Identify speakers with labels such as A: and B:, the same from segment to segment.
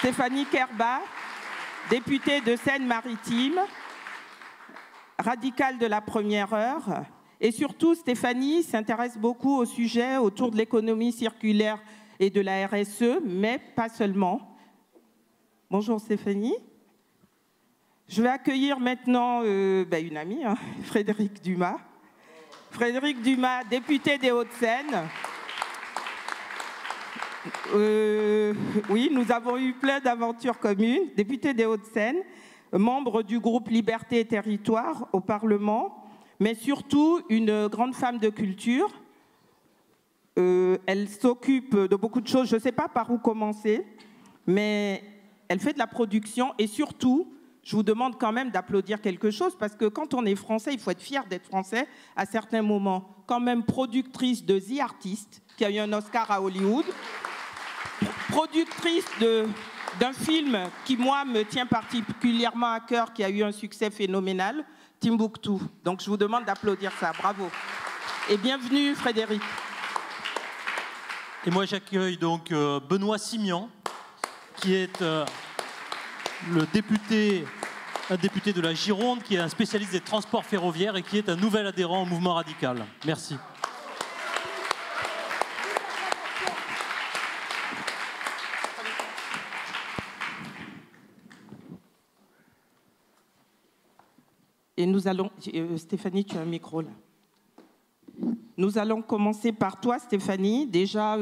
A: Stéphanie Kerba, députée de Seine-Maritime, radicale de la première heure. Et surtout, Stéphanie s'intéresse beaucoup au sujet autour de l'économie circulaire et de la RSE, mais pas seulement. Bonjour Stéphanie. Je vais accueillir maintenant une amie, Frédéric Dumas. Frédéric Dumas, député des Hauts-de-Seine. Oui, nous avons eu plein d'aventures communes. Député des Hauts-de-Seine, membre du groupe Liberté et Territoire au Parlement, mais surtout une grande femme de culture. Elle s'occupe de beaucoup de choses. Je ne sais pas par où commencer, mais elle fait de la production et surtout, je vous demande quand même d'applaudir quelque chose parce que quand on est français, il faut être fier d'être français à certains moments. Quand même productrice de The Artist, qui a eu un Oscar à Hollywood, productrice d'un film qui, moi, me tient particulièrement à cœur, qui a eu un succès phénoménal, Timbuktu. Donc, je vous demande d'applaudir ça. Bravo. Et bienvenue, Frédéric.
B: Et moi, j'accueille donc Benoît Simian, qui est un député de la Gironde, qui est un spécialiste des transports ferroviaires et qui est un nouvel adhérent au mouvement radical. Merci.
A: Et nous allons... Stéphanie, tu as un micro là. Nous allons commencer par toi, Stéphanie. Déjà,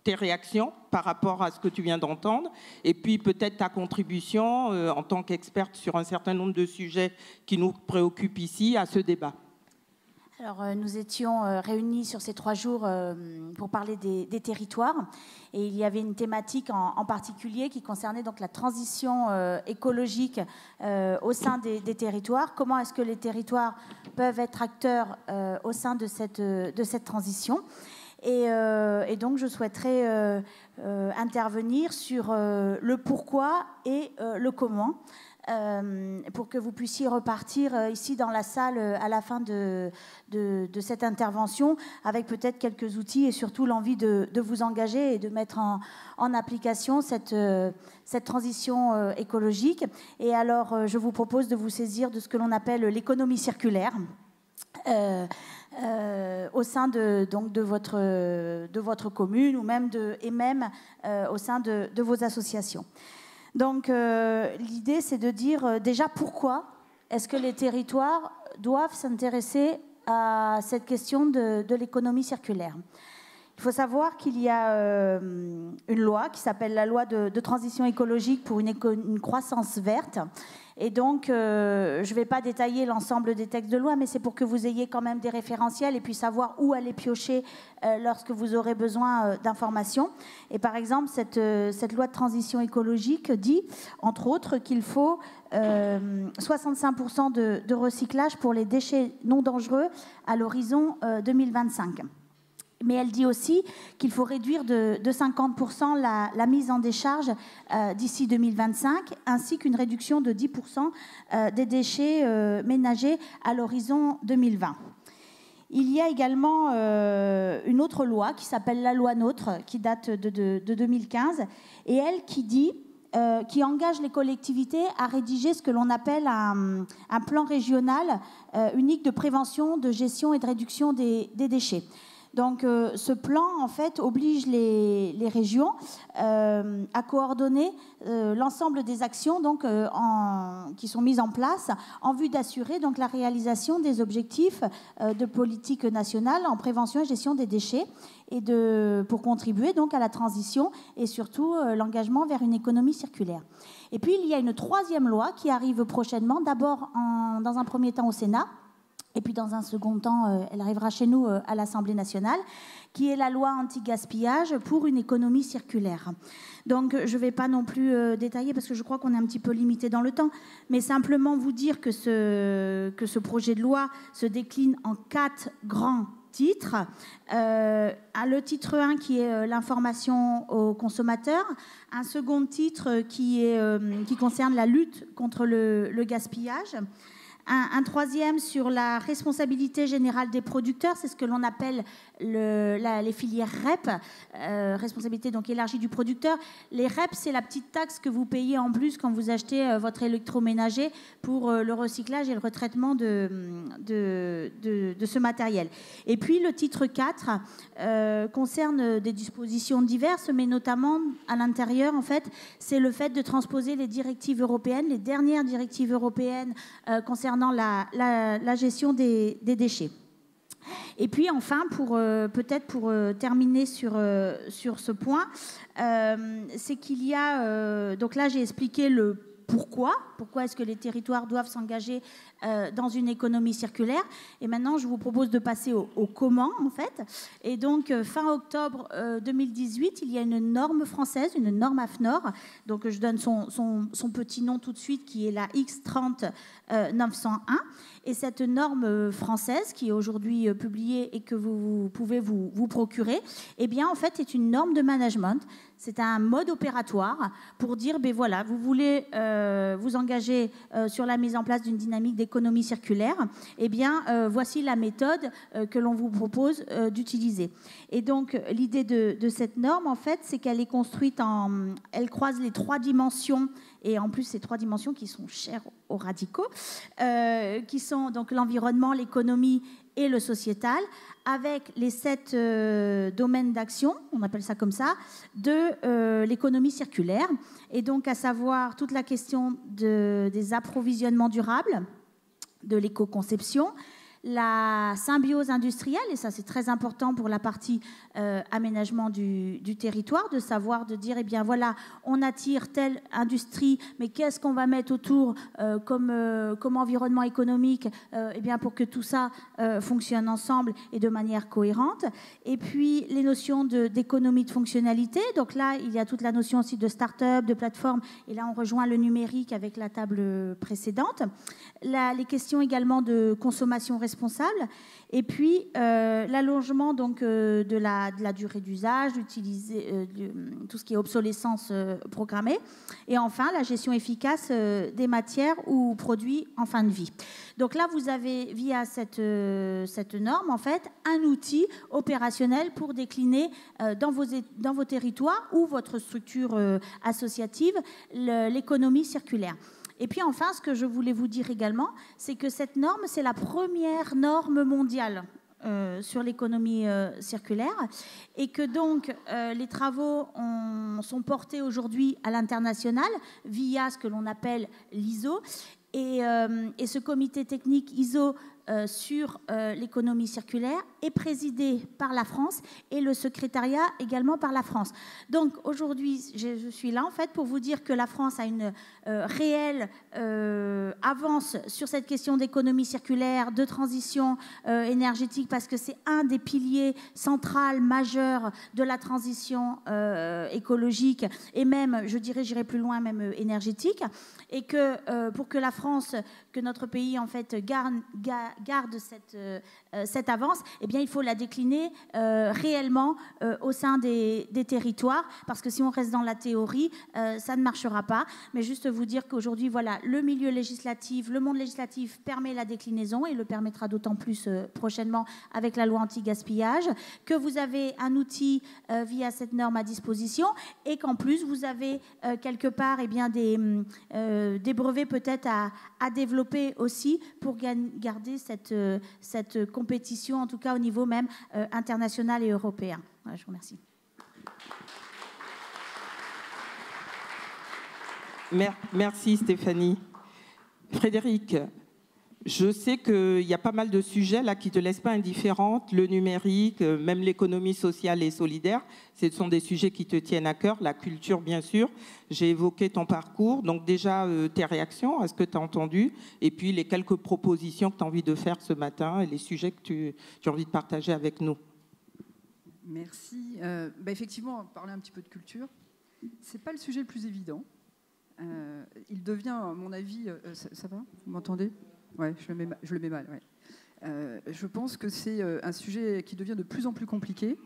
A: tes réactions par rapport à ce que tu viens d'entendre, et puis peut-être ta contribution en tant qu'experte sur un certain nombre de sujets qui nous préoccupent ici à ce débat.
C: Alors, nous étions réunis sur ces 3 jours pour parler des territoires, et il y avait une thématique en particulier qui concernait donc la transition écologique au sein des territoires. Comment est-ce que les territoires peuvent être acteurs au sein de cette transition ? Et donc, je souhaiterais intervenir sur le pourquoi et le comment, pour que vous puissiez repartir ici dans la salle à la fin de cette intervention avec peut-être quelques outils et surtout l'envie de vous engager et de mettre en application cette transition écologique. Et alors, je vous propose de vous saisir de ce que l'on appelle l'économie circulaire. Au sein de votre commune ou même au sein de vos associations. Donc l'idée c'est de dire déjà pourquoi est-ce que les territoires doivent s'intéresser à cette question de l'économie circulaire. Il faut savoir qu'il y a une loi qui s'appelle la loi de transition écologique pour une croissance verte. Et donc, je ne vais pas détailler l'ensemble des textes de loi, mais c'est pour que vous ayez quand même des référentiels et puis savoir où aller piocher lorsque vous aurez besoin d'informations. Et par exemple, cette loi de transition écologique dit, entre autres, qu'il faut 65% de recyclage pour les déchets non dangereux à l'horizon 2025. Mais elle dit aussi qu'il faut réduire de 50% la mise en décharge d'ici 2025, ainsi qu'une réduction de 10% des déchets ménagers à l'horizon 2020. Il y a également une autre loi qui s'appelle la loi NOTRe, qui date de 2015, et elle qui engage les collectivités à rédiger ce que l'on appelle un plan régional unique de prévention, de gestion et de réduction des déchets. Donc, ce plan, en fait, oblige les régions à coordonner l'ensemble des actions qui sont mises en place en vue d'assurer donc, la réalisation des objectifs de politique nationale en prévention et gestion des déchets et pour contribuer donc, à la transition et surtout l'engagement vers une économie circulaire. Et puis, il y a une 3e loi qui arrive prochainement, d'abord dans un premier temps au Sénat, et puis dans un second temps, elle arrivera chez nous à l'Assemblée nationale, qui est la loi anti-gaspillage pour une économie circulaire. Donc je ne vais pas non plus détailler parce que je crois qu'on est un petit peu limité dans le temps, mais simplement vous dire que ce projet de loi se décline en 4 grands titres. Le titre 1 qui est l'information aux consommateurs, un second titre qui concerne la lutte contre le gaspillage, Un troisième sur la responsabilité générale des producteurs, c'est ce que l'on appelle les filières REP, responsabilité donc élargie du producteur. Les REP, c'est la petite taxe que vous payez en plus quand vous achetez votre électroménager pour le recyclage et le retraitement de ce matériel. Et puis le titre 4 concerne des dispositions diverses, mais notamment à l'intérieur, en fait, c'est le fait de transposer les directives européennes, les dernières directives européennes concernant la gestion des déchets. Et puis enfin, peut-être pour terminer sur ce point, c'est qu'il y a... donc là, j'ai expliqué le pourquoi est-ce que les territoires doivent s'engager dans une économie circulaire. Et maintenant, je vous propose de passer au comment, en fait. Et donc, fin octobre 2018, il y a une norme française, une norme AFNOR. Donc, je donne son petit nom tout de suite, qui est la X30 901. Et cette norme française, qui est aujourd'hui publiée et que vous pouvez vous procurer, eh bien, en fait, est une norme de management. C'est un mode opératoire pour dire, ben voilà, vous voulez vous engager sur la mise en place d'une dynamique d'économie circulaire, eh bien, voici la méthode que l'on vous propose d'utiliser. Et donc, l'idée de cette norme, en fait, c'est qu'elle est construite elle croise les 3 dimensions, et en plus, ces 3 dimensions qui sont chères aux radicaux, qui sont donc l'environnement, l'économie et le sociétal, avec les 7 domaines d'action, on appelle ça comme ça, de l'économie circulaire. Et donc, à savoir toute la question des approvisionnements durables, de l'éco-conception, la symbiose industrielle, et ça c'est très important pour la partie aménagement du territoire, de savoir, de dire, eh bien voilà, on attire telle industrie, mais qu'est-ce qu'on va mettre autour comme environnement économique eh bien, pour que tout ça fonctionne ensemble et de manière cohérente. Et puis les notions d'économie de fonctionnalité, donc là il y a toute la notion aussi de start-up, de plateforme, et là on rejoint le numérique avec la table précédente. Les questions également de consommation responsable, et puis l'allongement donc de la durée d'usage, tout ce qui est obsolescence programmée, et enfin la gestion efficace des matières ou produits en fin de vie. Donc là, vous avez via cette norme en fait un outil opérationnel pour décliner dans vos territoires ou votre structure associative l'économie circulaire. Et puis enfin, ce que je voulais vous dire également, c'est que cette norme, c'est la première norme mondiale sur l'économie circulaire, et que donc les travaux sont portés aujourd'hui à l'international via ce que l'on appelle l'ISO, et ce comité technique ISO sur l'économie circulaire est présidé par la France et le secrétariat également par la France. Donc aujourd'hui, je suis là en fait pour vous dire que la France a une réelle avance sur cette question d'économie circulaire, de transition énergétique, parce que c'est un des piliers centraux majeurs de la transition écologique et même, je dirais, j'irai plus loin, même énergétique, et que pour que la France, que notre pays en fait garde cette avance, eh bien, il faut la décliner réellement au sein des territoires, parce que si on reste dans la théorie, ça ne marchera pas. Mais juste vous dire qu'aujourd'hui, voilà, le milieu législatif, le monde législatif permet la déclinaison et le permettra d'autant plus prochainement avec la loi anti-gaspillage, que vous avez un outil via cette norme à disposition, et qu'en plus, vous avez quelque part eh bien, des brevets peut-être à développer aussi pour garder cette compétition, en tout cas au niveau même international et européen. Voilà, je vous remercie.
A: Merci Stéphanie. Frédéric, je sais qu'il y a pas mal de sujets là qui ne te laissent pas indifférente, le numérique, même l'économie sociale et solidaire, ce sont des sujets qui te tiennent à cœur, la culture bien sûr. J'ai évoqué ton parcours, donc déjà tes réactions à ce que tu as entendu, et puis les quelques propositions que tu as envie de faire ce matin et les sujets que tu as envie de partager avec nous.
D: Merci. Effectivement, parler un petit peu de culture, ce n'est pas le sujet le plus évident. Il devient, à mon avis... ça va ? Vous m'entendez ? Oui, je le mets mal. Ouais. Je pense que c'est un sujet qui devient de plus en plus compliqué.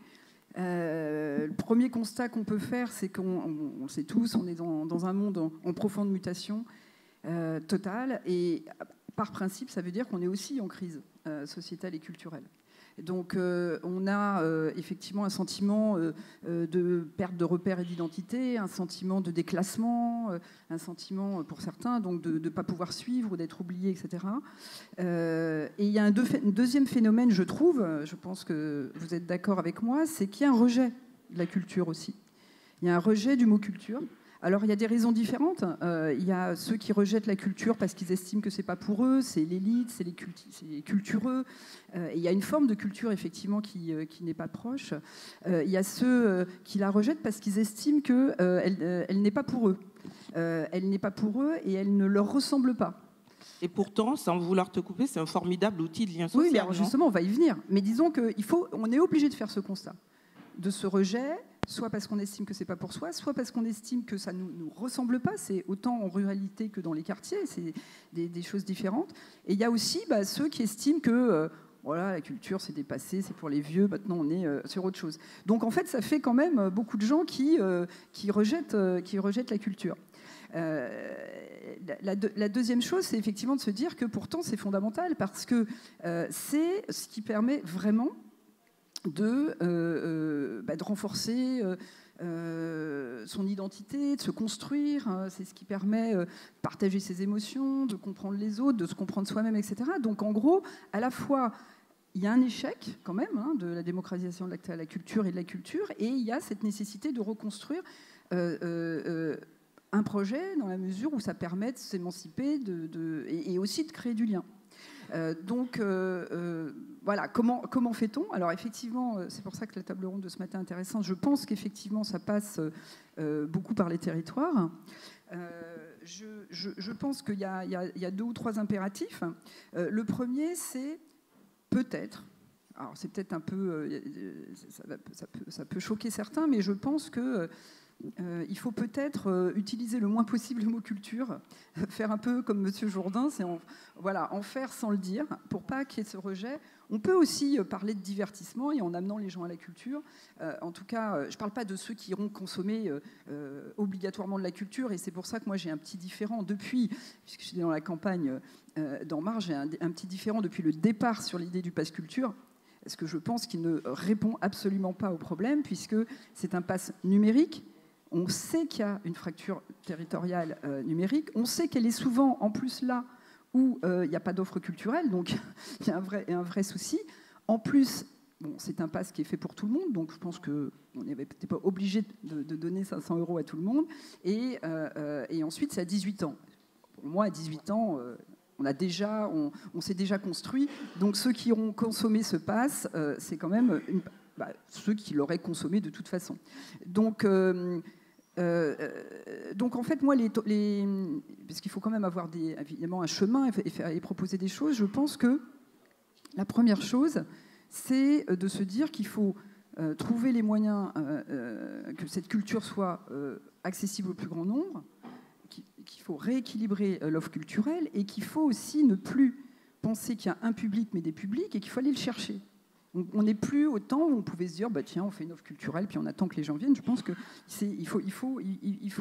D: Le premier constat qu'on peut faire, c'est qu'on le sait tous, on est dans un monde en profonde mutation totale. Et par principe, ça veut dire qu'on est aussi en crise sociétale et culturelle. Donc on a effectivement un sentiment de perte de repères et d'identité, un sentiment de déclassement, un sentiment pour certains donc de ne pas pouvoir suivre ou d'être oublié, etc. Et il y a un deuxième phénomène, je trouve, je pense que vous êtes d'accord avec moi, c'est qu'il y a un rejet de la culture aussi. Il y a un rejet du mot culture. Alors, il y a des raisons différentes. Il y a ceux qui rejettent la culture parce qu'ils estiment que c'est pas pour eux, c'est l'élite, c'est les cultureux. Et il y a une forme de culture, effectivement, qui n'est pas proche. Il y a ceux qui la rejettent parce qu'ils estiment qu'elle n'est pas pour eux. Elle n'est pas pour eux et elle ne leur ressemble pas.
A: Et pourtant, sans vouloir te couper, c'est un formidable outil de lien social.
D: Oui, mais alors justement, on va y venir. Mais disons qu'on est obligé de faire ce constat, de ce rejet, soit parce qu'on estime que c'est pas pour soi, soit parce qu'on estime que ça nous ressemble pas. C'est autant en ruralité que dans les quartiers, c'est des choses différentes. Et il y a aussi ceux qui estiment que voilà, la culture c'est dépassé, c'est pour les vieux, maintenant on est sur autre chose. Donc en fait, ça fait quand même beaucoup de gens qui rejettent la culture. La deuxième chose, c'est effectivement de se dire que pourtant c'est fondamental parce que c'est ce qui permet vraiment de renforcer son identité, de se construire. C'est ce qui permet de partager ses émotions, de comprendre les autres, de se comprendre soi-même, etc. Donc en gros, à la fois, il y a un échec quand même de la démocratisation de la culture et de la culture, et il y a cette nécessité de reconstruire un projet dans la mesure où ça permet de s'émanciper et aussi de créer du lien. Donc voilà, comment fait-on? Alors effectivement, c'est pour ça que la table ronde de ce matin est intéressante. Je pense qu'effectivement, ça passe beaucoup par les territoires. Je pense qu'il y a 2 ou 3 impératifs. Le premier, c'est peut-être, alors c'est peut-être un peu, ça peut choquer certains, mais je pense que il faut peut-être utiliser le moins possible le mot culture, faire un peu comme M. Jourdain, c'est en faire sans le dire, pour pas qu'il y ait ce rejet. On peut aussi parler de divertissement et en amenant les gens à la culture. En tout cas, je ne parle pas de ceux qui iront consommer obligatoirement de la culture, et c'est pour ça que moi j'ai un petit différent depuis, puisque je suis dans la campagne d'En Marche, j'ai un petit différent depuis le départ sur l'idée du pass culture. Parce que je pense qu'il ne répond absolument pas au problème, puisque c'est un pass numérique. On sait qu'il y a une fracture territoriale numérique. On sait qu'elle est souvent, en plus, là où il n'y a pas d'offre culturelle. Donc, il y a un vrai souci. En plus, c'est un pass qui est fait pour tout le monde. Donc, je pense qu'on n'était pas obligé de donner 500 € à tout le monde. Et ensuite, c'est à 18 ans. Pour moi, à 18 ans... on s'est déjà construit. Donc ceux qui auront consommé ce pass, c'est quand même ceux qui l'auraient consommé de toute façon. Donc en fait, moi, parce qu'il faut quand même avoir évidemment un chemin et proposer des choses, je pense que la première chose, c'est de se dire qu'il faut trouver les moyens que cette culture soit accessible au plus grand nombre, qu'il faut rééquilibrer l'offre culturelle et qu'il faut aussi ne plus penser qu'il y a un public mais des publics et qu'il faut aller le chercher. On n'est plus au temps où on pouvait se dire tiens, on fait une offre culturelle puis on attend que les gens viennent. Je pense qu'il faut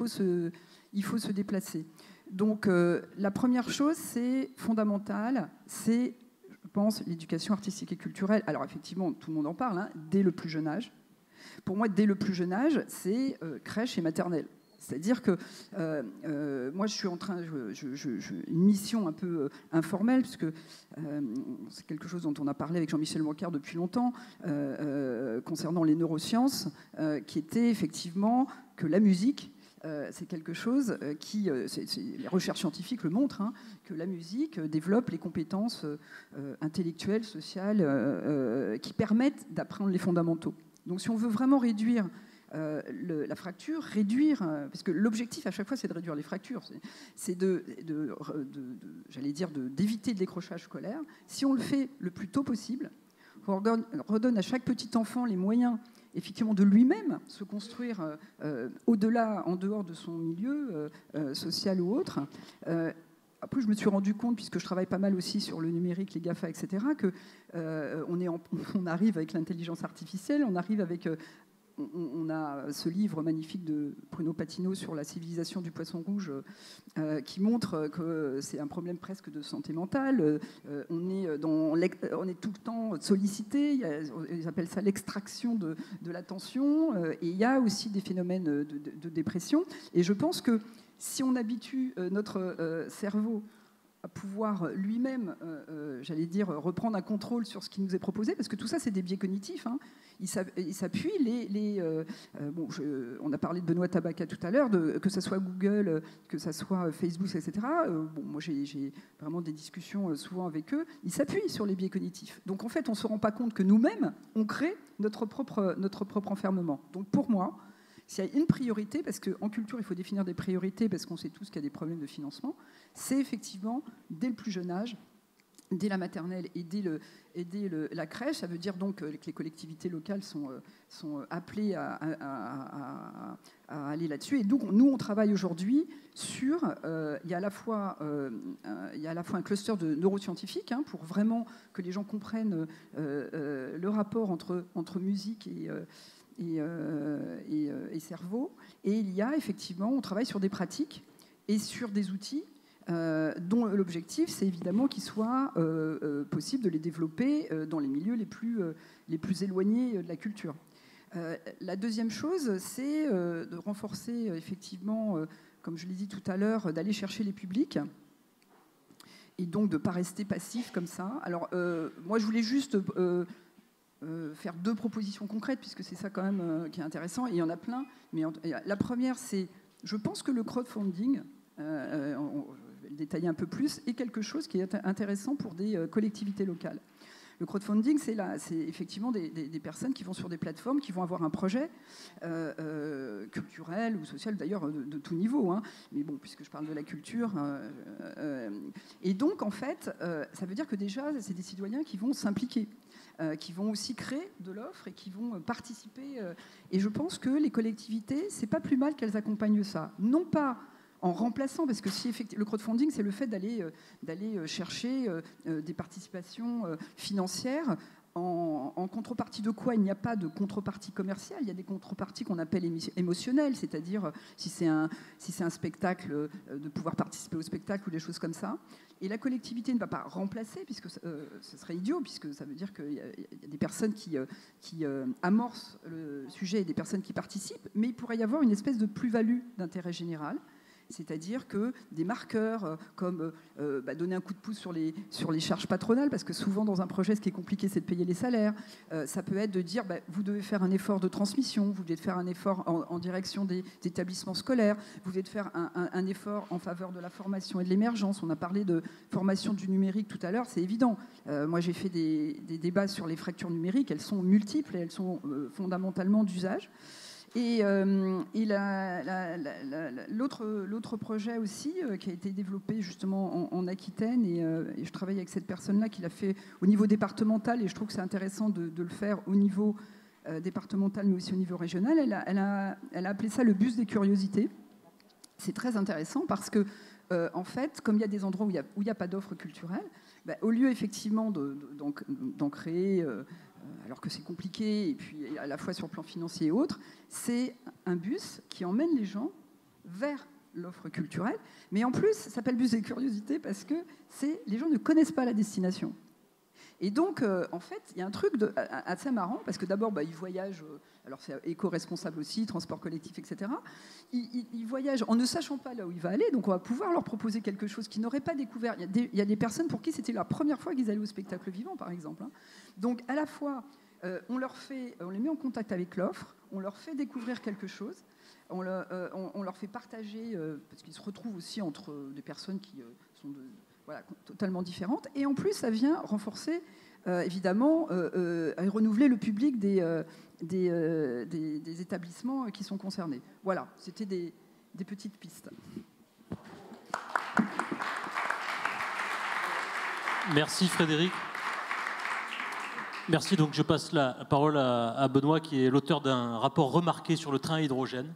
D: se déplacer. Donc la première chose, c'est fondamental, c'est, je pense, l'éducation artistique et culturelle. Alors effectivement, tout le monde en parle, dès le plus jeune âge. Pour moi, dès le plus jeune âge, c'est crèche et maternelle. C'est-à-dire que moi, je suis en train, une mission un peu informelle, parce que c'est quelque chose dont on a parlé avec Jean-Michel Blanquer depuis longtemps, concernant les neurosciences, qui était effectivement que la musique, c'est quelque chose qui, les recherches scientifiques le montrent, que la musique développe les compétences intellectuelles, sociales, qui permettent d'apprendre les fondamentaux. Donc si on veut vraiment réduire la fracture, parce que l'objectif à chaque fois c'est de réduire les fractures, c'est d'éviter le décrochage scolaire. Si on le fait le plus tôt possible, on redonne à chaque petit enfant les moyens effectivement de lui-même se construire au-delà, en dehors de son milieu social ou autre. Après, je me suis rendu compte, puisque je travaille pas mal aussi sur le numérique, les GAFA, etc., qu'on arrive avec l'intelligence artificielle, on arrive avec on a ce livre magnifique de Bruno Patino sur la civilisation du poisson rouge qui montre que c'est un problème presque de santé mentale. On est tout le temps sollicité, ils appellent ça l'extraction de l'attention, et il y a aussi des phénomènes de dépression. Et je pense que si on habitue notre cerveau à pouvoir lui-même, j'allais dire, reprendre un contrôle sur ce qui nous est proposé, parce que tout ça, c'est des biais cognitifs. Hein. Il s'appuie, on a parlé de Benoît Tabaka tout à l'heure, que ce soit Google, que ce soit Facebook, etc. Moi, j'ai vraiment des discussions souvent avec eux. Ils s'appuient sur les biais cognitifs. Donc, en fait, on ne se rend pas compte que nous-mêmes, on crée notre propre enfermement. Donc, pour moi, s'il y a une priorité, parce qu'en culture, il faut définir des priorités, parce qu'on sait tous qu'il y a des problèmes de financement, c'est effectivement, dès le plus jeune âge, dès la maternelle et dès la crèche, ça veut dire donc que les collectivités locales sont appelées à aller là-dessus. Et donc, nous, on travaille aujourd'hui sur... il y a à la fois un cluster de neuroscientifiques, hein, pour vraiment que les gens comprennent le rapport entre musique et cerveau. Et il y a effectivement, on travaille sur des pratiques et sur des outils dont l'objectif, c'est évidemment qu'il soit possible de les développer dans les milieux les plus éloignés de la culture. La deuxième chose, c'est de renforcer effectivement, comme je l'ai dit tout à l'heure, d'aller chercher les publics et donc de ne pas rester passif comme ça. Alors, moi, je voulais juste... faire deux propositions concrètes, puisque c'est ça quand même qui est intéressant, et il y en a plein. Mais la première, c'est, je pense que le crowdfunding, je vais le détailler un peu plus, est quelque chose qui est intéressant pour des collectivités locales. Le crowdfunding, c'est effectivement des personnes qui vont sur des plateformes, qui vont avoir un projet culturel ou social, d'ailleurs de tout niveau, hein. Mais bon, puisque je parle de la culture. Et donc, en fait, ça veut dire que déjà, c'est des citoyens qui vont s'impliquer, qui vont aussi créer de l'offre et qui vont participer. Et je pense que les collectivités, c'est pas plus mal qu'elles accompagnent ça. Non pas en remplaçant, parce que si le crowdfunding, c'est le fait d'aller chercher des participations financières en contrepartie de quoi? Il n'y a pas de contrepartie commerciale, il y a des contreparties qu'on appelle émotionnelles, c'est-à-dire si c'est un spectacle, de pouvoir participer au spectacle ou des choses comme ça. Et la collectivité ne va pas remplacer, puisque ce serait idiot, puisque ça veut dire qu'il y a des personnes qui amorcent le sujet et des personnes qui participent, mais il pourrait y avoir une espèce de plus-value d'intérêt général. C'est-à-dire que des marqueurs comme donner un coup de pouce sur les charges patronales, parce que souvent dans un projet, ce qui est compliqué, c'est de payer les salaires. Ça peut être de dire, vous devez faire un effort de transmission, vous devez faire un effort en direction des établissements scolaires, vous devez faire un effort en faveur de la formation et de l'émergence. On a parlé de formation du numérique tout à l'heure, c'est évident. Moi, j'ai fait des débats sur les fractures numériques, elles sont multiples et elles sont fondamentalement d'usage. Et l'autre projet aussi qui a été développé justement en Aquitaine, et je travaille avec cette personne-là qui l'a fait au niveau départemental, et je trouve que c'est intéressant de le faire au niveau départemental mais aussi au niveau régional. Elle a appelé ça le bus des curiosités. C'est très intéressant parce que en fait, comme il y a des endroits où il n'y a pas d'offres culturelles, au lieu effectivement d'en créer... alors que c'est compliqué, et puis à la fois sur le plan financier et autres, c'est un bus qui emmène les gens vers l'offre culturelle. Mais en plus, ça s'appelle bus des curiosités parce que les gens ne connaissent pas la destination. Et donc, en fait, il y a un truc assez marrant, parce que d'abord, ils voyagent, alors c'est éco-responsable aussi, transport collectif, etc. Ils voyagent en ne sachant pas là où il va aller, donc on va pouvoir leur proposer quelque chose qu'ils n'auraient pas découvert. Il y a des personnes pour qui c'était la première fois qu'ils allaient au spectacle vivant, par exemple. Hein. Donc, à la fois, on les met en contact avec l'offre, on leur fait découvrir quelque chose, on leur fait partager, parce qu'ils se retrouvent aussi entre des personnes qui sont totalement différentes. Et en plus, ça vient renforcer, évidemment, renouveler le public des établissements qui sont concernés. Voilà, c'était des petites pistes.
B: Merci Frédéric. Merci. Donc je passe la parole à Benoît, qui est l'auteur d'un rapport remarqué sur le train à hydrogène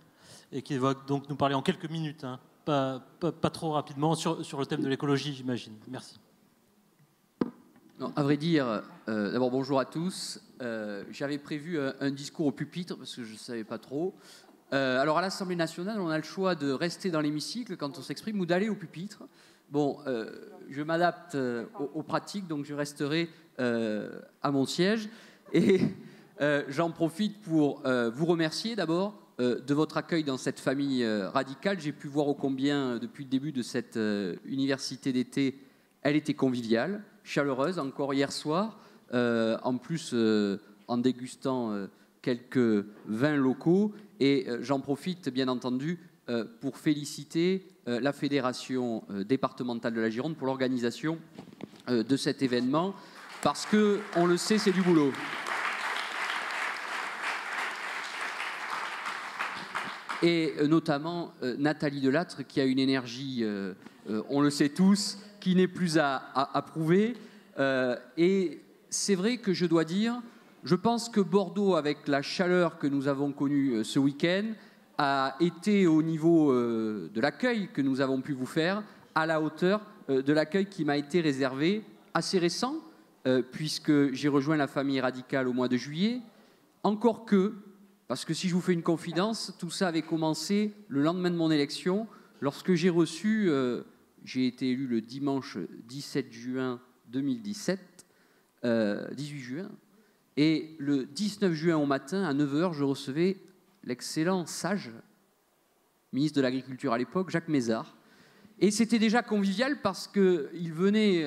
B: et qui va donc nous parler en quelques minutes, hein, pas trop rapidement, sur le thème de l'écologie, j'imagine. Merci.
E: Non, à vrai dire, d'abord bonjour à tous. J'avais prévu un discours au pupitre parce que je ne savais pas trop. Alors à l'Assemblée nationale, on a le choix de rester dans l'hémicycle quand on s'exprime ou d'aller au pupitre. Bon, je m'adapte aux pratiques, donc je resterai à mon siège. Et j'en profite pour vous remercier d'abord de votre accueil dans cette famille radicale. J'ai pu voir ô combien, depuis le début de cette université d'été, elle était conviviale, chaleureuse, encore hier soir, en plus en dégustant quelques vins locaux. Et j'en profite, bien entendu, pour féliciter la Fédération départementale de la Gironde pour l'organisation de cet événement, parce que, on le sait, c'est du boulot. Et notamment Nathalie Delattre, qui a une énergie, on le sait tous, qui n'est plus à prouver. Et c'est vrai que je dois dire, je pense que Bordeaux, avec la chaleur que nous avons connue ce week-end, a été au niveau de l'accueil que nous avons pu vous faire, à la hauteur de l'accueil qui m'a été réservé, assez récent, puisque j'ai rejoint la famille radicale au mois de juillet. Encore que, parce que si je vous fais une confidence, tout ça avait commencé le lendemain de mon élection, lorsque j'ai reçu, j'ai été élu le dimanche 17 juin 2017, 18 juin, et le 19 juin au matin, à 9h, je recevais l'excellent sage, ministre de l'Agriculture à l'époque, Jacques Mézard. Et c'était déjà convivial parce qu'il venait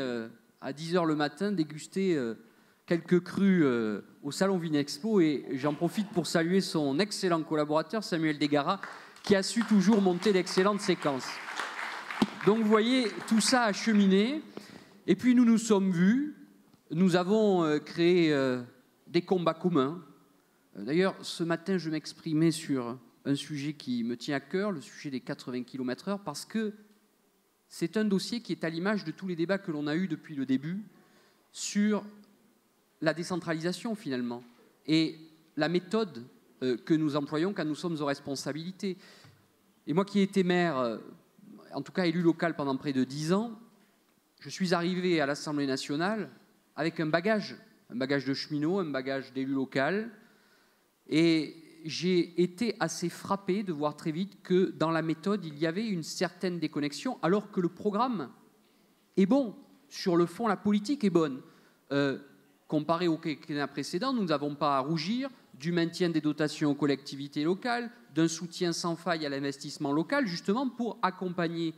E: à 10h le matin déguster quelques crus au Salon Vinexpo, et j'en profite pour saluer son excellent collaborateur Samuel Degara, qui a su toujours monter d'excellentes séquences. Donc vous voyez, tout ça a cheminé, et puis nous nous sommes vus, nous avons créé des combats communs. D'ailleurs, ce matin, je m'exprimais sur un sujet qui me tient à cœur, le sujet des 80 km/h, parce que c'est un dossier qui est à l'image de tous les débats que l'on a eus depuis le début sur la décentralisation, finalement, et la méthode que nous employons quand nous sommes aux responsabilités. Et moi qui ai été maire, en tout cas élu local pendant près de 10 ans, je suis arrivé à l'Assemblée nationale avec un bagage de cheminot, un bagage d'élu local, et j'ai été assez frappé de voir très vite que dans la méthode, il y avait une certaine déconnexion, alors que le programme est bon. Sur le fond, la politique est bonne. Comparé au quinquennat précédent, nous n'avons pas à rougir du maintien des dotations aux collectivités locales, d'un soutien sans faille à l'investissement local, justement pour accompagner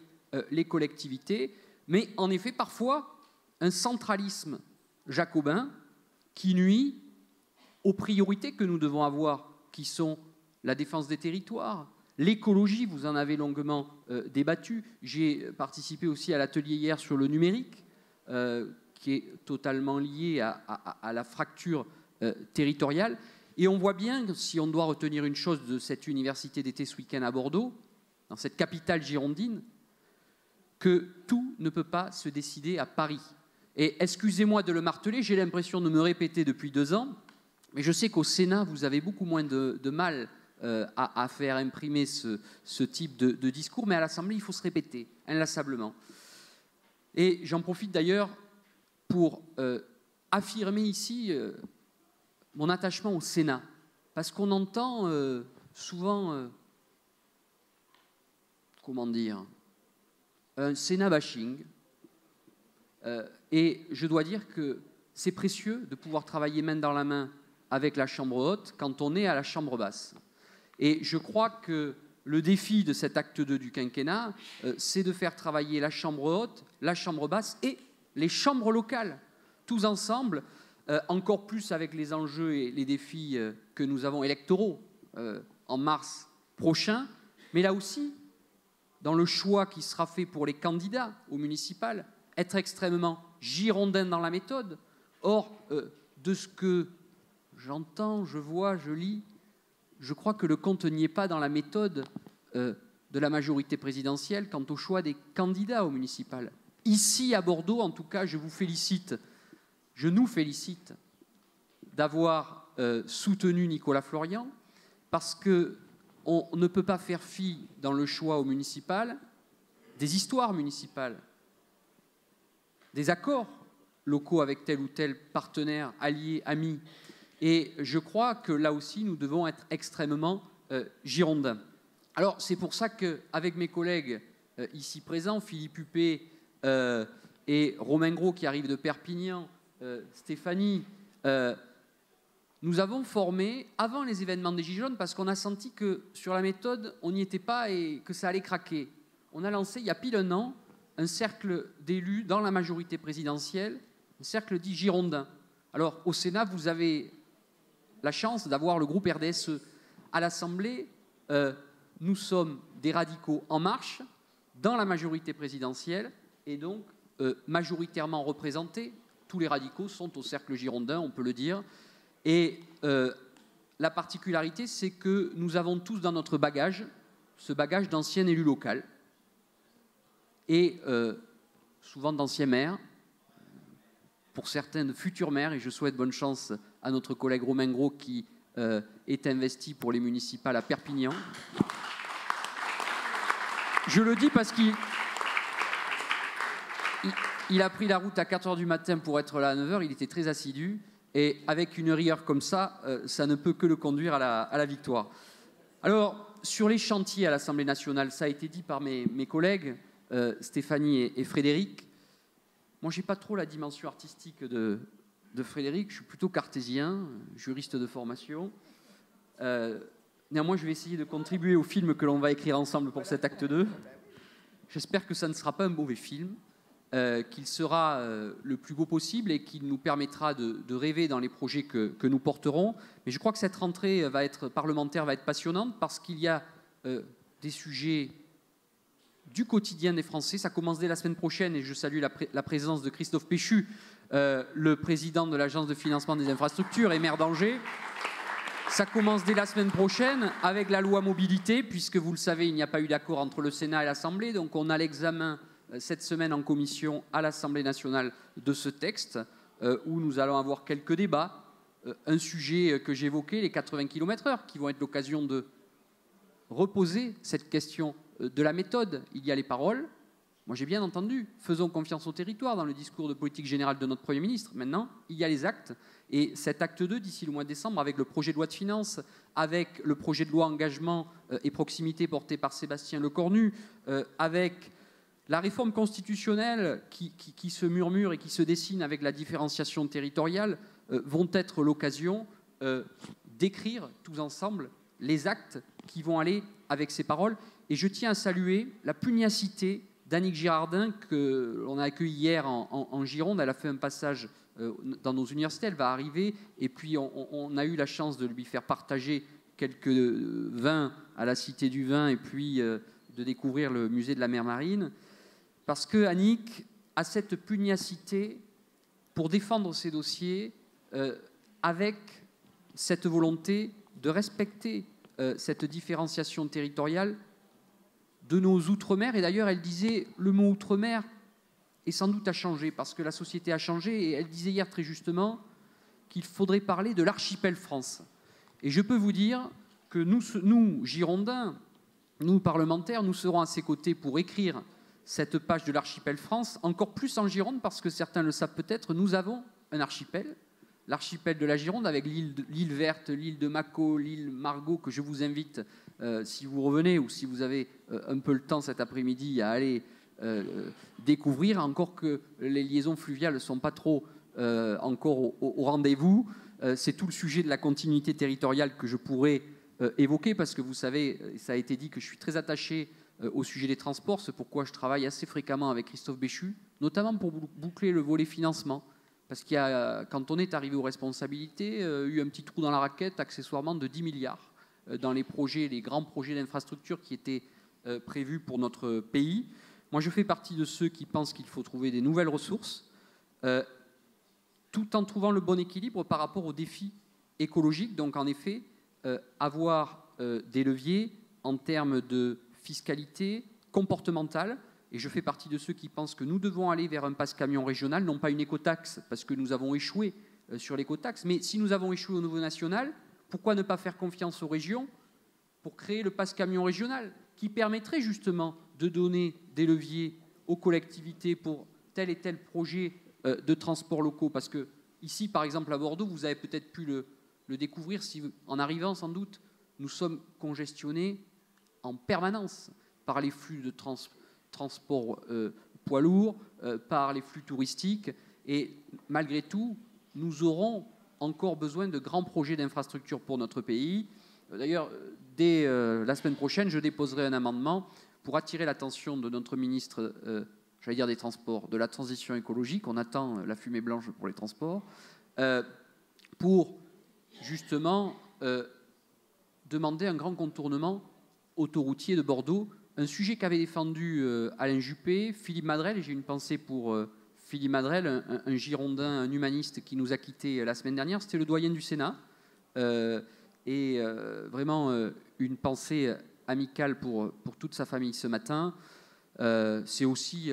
E: les collectivités. Mais en effet, parfois, un centralisme jacobin qui nuit aux priorités que nous devons avoir, qui sont la défense des territoires, l'écologie, vous en avez longuement débattu. J'ai participé aussi à l'atelier hier sur le numérique, qui est totalement lié à la fracture territoriale. Et on voit bien, si on doit retenir une chose de cette université d'été ce week-end à Bordeaux, dans cette capitale girondine, que tout ne peut pas se décider à Paris. Et excusez-moi de le marteler, j'ai l'impression de me répéter depuis 2 ans, mais je sais qu'au Sénat, vous avez beaucoup moins de mal à faire imprimer ce type de discours, mais à l'Assemblée, il faut se répéter inlassablement. Et j'en profite d'ailleurs pour affirmer ici mon attachement au Sénat, parce qu'on entend souvent, comment dire, un Sénat bashing, et je dois dire que c'est précieux de pouvoir travailler main dans la main avec la Chambre haute quand on est à la Chambre basse. Et je crois que le défi de cet acte 2 du quinquennat, c'est de faire travailler la Chambre haute, la Chambre basse et les chambres locales, tous ensemble, encore plus avec les enjeux et les défis que nous avons électoraux en mars prochain, mais là aussi, dans le choix qui sera fait pour les candidats aux municipales, être extrêmement girondin dans la méthode. Or, de ce que j'entends, je vois, je lis, je crois que le compte n'y est pas dans la méthode de la majorité présidentielle quant au choix des candidats aux municipales. Ici, à Bordeaux, en tout cas, je nous félicite d'avoir soutenu Nicolas Florian, parce qu'on ne peut pas faire fi, dans le choix aux municipales, des histoires municipales, des accords locaux avec tel ou tel partenaire, allié, ami. Et je crois que là aussi, nous devons être extrêmement girondins. Alors, c'est pour ça qu'avec mes collègues ici présents, Philippe Huppé et Romain Gros qui arrive de Perpignan, Stéphanie, nous avons formé avant les événements des Gilets jaunes parce qu'on a senti que sur la méthode, on n'y était pas et que ça allait craquer. On a lancé, il y a pile un an, un cercle d'élus dans la majorité présidentielle, un cercle dit girondin. Alors, au Sénat, vous avez la chance d'avoir le groupe RDSE. À l'Assemblée, nous sommes des radicaux en marche dans la majorité présidentielle et donc majoritairement représentés. Tous les radicaux sont au cercle girondin, on peut le dire. Et la particularité, c'est que nous avons tous dans notre bagage ce bagage d'ancien élu local et souvent d'anciens maires, pour certains de futurs maires, et je souhaite bonne chance à notre collègue Romain Gros qui est investi pour les municipales à Perpignan. Je le dis parce qu'il a pris la route à 4h du matin pour être là à 9h, il était très assidu, et avec une rigueur comme ça, ça ne peut que le conduire à la victoire. Alors, sur les chantiers à l'Assemblée nationale, ça a été dit par mes collègues, Stéphanie et Frédéric. Moi, je n'ai pas trop la dimension artistique de Frédéric, je suis plutôt cartésien, juriste de formation. Néanmoins, je vais essayer de contribuer au film que l'on va écrire ensemble pour cet acte 2. J'espère que ça ne sera pas un mauvais film, qu'il sera le plus beau possible et qu'il nous permettra de rêver dans les projets que nous porterons. Mais je crois que cette rentrée parlementaire va être passionnante parce qu'il y a des sujets du quotidien des Français. Ça commence dès la semaine prochaine et je salue la présence de Christophe Péchu, le président de l'Agence de financement des infrastructures et maire d'Angers. Ça commence dès la semaine prochaine avec la loi mobilité, puisque vous le savez, il n'y a pas eu d'accord entre le Sénat et l'Assemblée. Donc on a l'examen cette semaine en commission à l'Assemblée nationale de ce texte, où nous allons avoir quelques débats. Un sujet que j'évoquais, les 80 km/h, qui vont être l'occasion de reposer cette question de la méthode. Il y a les paroles. Moi, j'ai bien entendu, faisons confiance au territoire dans le discours de politique générale de notre Premier ministre. Maintenant, il y a les actes. Et cet acte 2, d'ici le mois de décembre, avec le projet de loi de finances, avec le projet de loi engagement et proximité porté par Sébastien Lecornu, avec la réforme constitutionnelle qui se murmure et qui se dessine avec la différenciation territoriale, vont être l'occasion d'écrire tous ensemble les actes qui vont aller avec ces paroles. Et je tiens à saluer la pugnacité d'Annick Girardin, que l'on a accueillie hier en Gironde. Elle a fait un passage dans nos universités, elle va arriver, et puis on a eu la chance de lui faire partager quelques vins à la Cité du Vin, et puis de découvrir le musée de la mer Marine, parce que Annick a cette pugnacité pour défendre ses dossiers avec cette volonté de respecter cette différenciation territoriale de nos outre-mer. Et d'ailleurs, elle disait, le mot outre-mer est sans doute à changer, parce que la société a changé, et elle disait hier très justement qu'il faudrait parler de l'archipel France. Et je peux vous dire que nous Girondins, nous parlementaires, nous serons à ses côtés pour écrire cette page de l'archipel France, encore plus en Gironde, parce que certains le savent peut-être, nous avons un archipel, l'archipel de la Gironde, avec l'île verte, l'île de Mâcon, l'île Margot, que je vous invite, si vous revenez ou si vous avez un peu le temps cet après-midi, à aller découvrir, encore que les liaisons fluviales ne sont pas trop encore au rendez-vous. C'est tout le sujet de la continuité territoriale que je pourrais évoquer, parce que vous savez, ça a été dit, que je suis très attaché au sujet des transports. C'est pourquoi je travaille assez fréquemment avec Christophe Béchu, notamment pour boucler le volet financement. Parce qu'il y a, quand on est arrivé aux responsabilités, eu un petit trou dans la raquette, accessoirement de 10 milliards dans les projets, les grands projets d'infrastructure qui étaient prévus pour notre pays. Moi, je fais partie de ceux qui pensent qu'il faut trouver des nouvelles ressources, tout en trouvant le bon équilibre par rapport aux défis écologiques. Donc, en effet, avoir des leviers en termes de fiscalité comportementale. Et je fais partie de ceux qui pensent que nous devons aller vers un passe-camion régional, non pas une écotaxe, parce que nous avons échoué sur l'écotaxe, mais si nous avons échoué au niveau national, pourquoi ne pas faire confiance aux régions pour créer le passe-camion régional, qui permettrait justement de donner des leviers aux collectivités pour tel et tel projet de transports locaux. Parce que ici, par exemple, à Bordeaux, vous avez peut-être pu le découvrir en arrivant, sans doute, nous sommes congestionnés en permanence par les flux de transport poids lourds, par les flux touristiques. Et malgré tout, nous aurons encore besoin de grands projets d'infrastructure pour notre pays. D'ailleurs, dès la semaine prochaine, je déposerai un amendement pour attirer l'attention de notre ministre, j'allais dire des Transports, de la transition écologique. On attend la fumée blanche pour les transports, pour justement demander un grand contournement autoroutier de Bordeaux, un sujet qu'avait défendu Alain Juppé, Philippe Madrelle, et j'ai une pensée pour Philippe Madrelle, un Girondin, un humaniste qui nous a quittés la semaine dernière. C'était le doyen du Sénat, et vraiment une pensée amicale pour toute sa famille ce matin. C'est aussi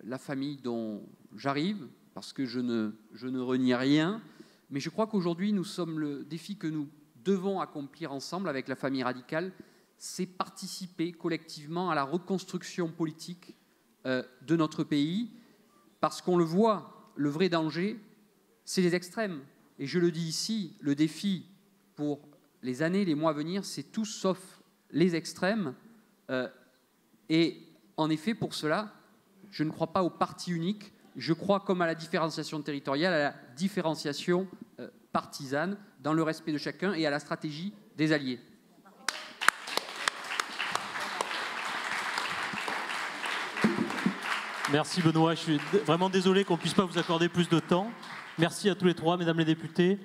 E: la famille dont j'arrive, parce que je ne renie rien, mais je crois qu'aujourd'hui, nous sommes le défi que nous devons accomplir ensemble avec la famille radicale, c'est participer collectivement à la reconstruction politique de notre pays, parce qu'on le voit, le vrai danger, c'est les extrêmes. Et je le dis ici, le défi pour les années, les mois à venir, c'est tout sauf les extrêmes. Et en effet, pour cela, je ne crois pas au parti unique. Je crois, comme à la différenciation territoriale, à la différenciation partisane, dans le respect de chacun et à la stratégie des alliés.
B: Merci Benoît, je suis vraiment désolé qu'on ne puisse pas vous accorder plus de temps. Merci à tous les trois, mesdames les députées.